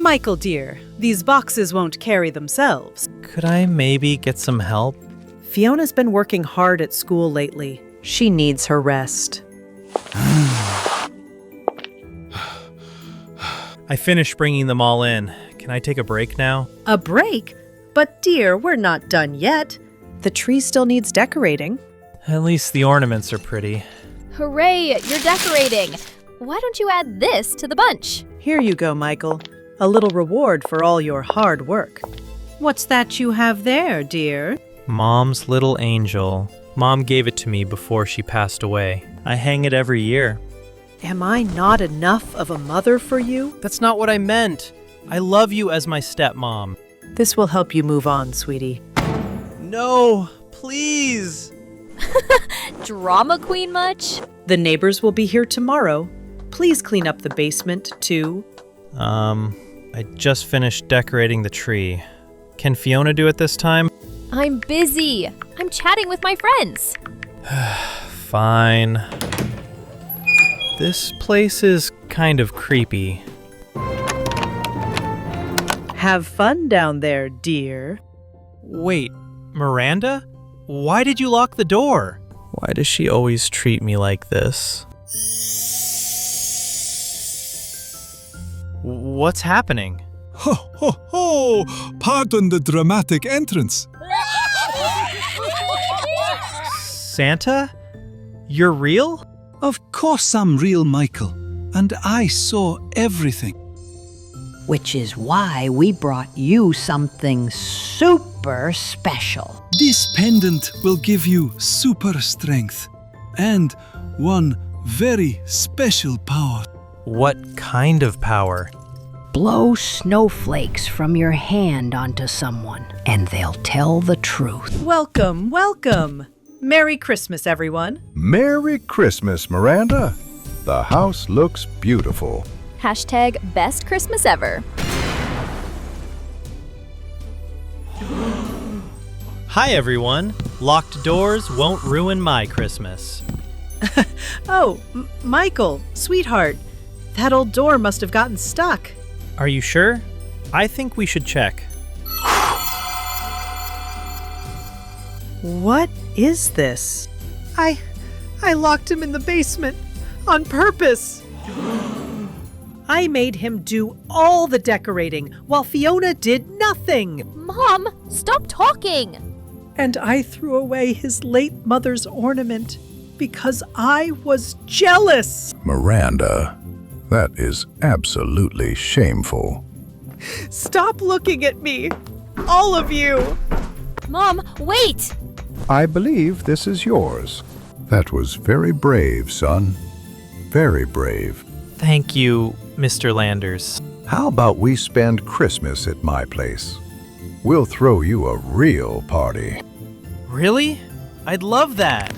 Michael, dear, these boxes won't carry themselves. Could I maybe get some help? Fiona's been working hard at school lately. She needs her rest. I finished bringing them all in. Can I take a break now? A break? But dear, we're not done yet. The tree still needs decorating. At least the ornaments are pretty. Hooray, you're decorating. Why don't you add this to the bunch? Here you go, Michael. A little reward for all your hard work. What's that you have there, dear? Mom's little angel. Mom gave it to me before she passed away. I hang it every year. Am I not enough of a mother for you? That's not what I meant. I love you as my stepmom. This will help you move on, sweetie. No, please. Drama queen much? The neighbors will be here tomorrow. Please clean up the basement, too. I just finished decorating the tree. Can Fiona do it this time? I'm busy. I'm chatting with my friends. Fine. This place is kind of creepy. Have fun down there, dear. Wait, Miranda? Why did you lock the door? Why does she always treat me like this? What's happening? Ho, ho, ho! Pardon the dramatic entrance. Santa? You're real? Of course I'm real, Michael. And I saw everything. Which is why we brought you something super special. This pendant will give you super strength and one very special power. What kind of power? Blow snowflakes from your hand onto someone, and they'll tell the truth. Welcome, welcome. Merry Christmas, everyone. Merry Christmas, Miranda. The house looks beautiful. Hashtag best Christmas ever. Hi, everyone. Locked doors won't ruin my Christmas. Oh, Michael, sweetheart. That old door must have gotten stuck. Are you sure? I think we should check. What is this? I locked him in the basement on purpose. I made him do all the decorating while Fiona did nothing. Mom, stop talking. And I threw away his late mother's ornament because I was jealous. Miranda, that is absolutely shameful. Stop looking at me, all of you. Mom, wait. I believe this is yours. That was very brave, son. Very brave. Thank you, Mr. Landers. How about we spend Christmas at my place? We'll throw you a real party. Really? I'd love that.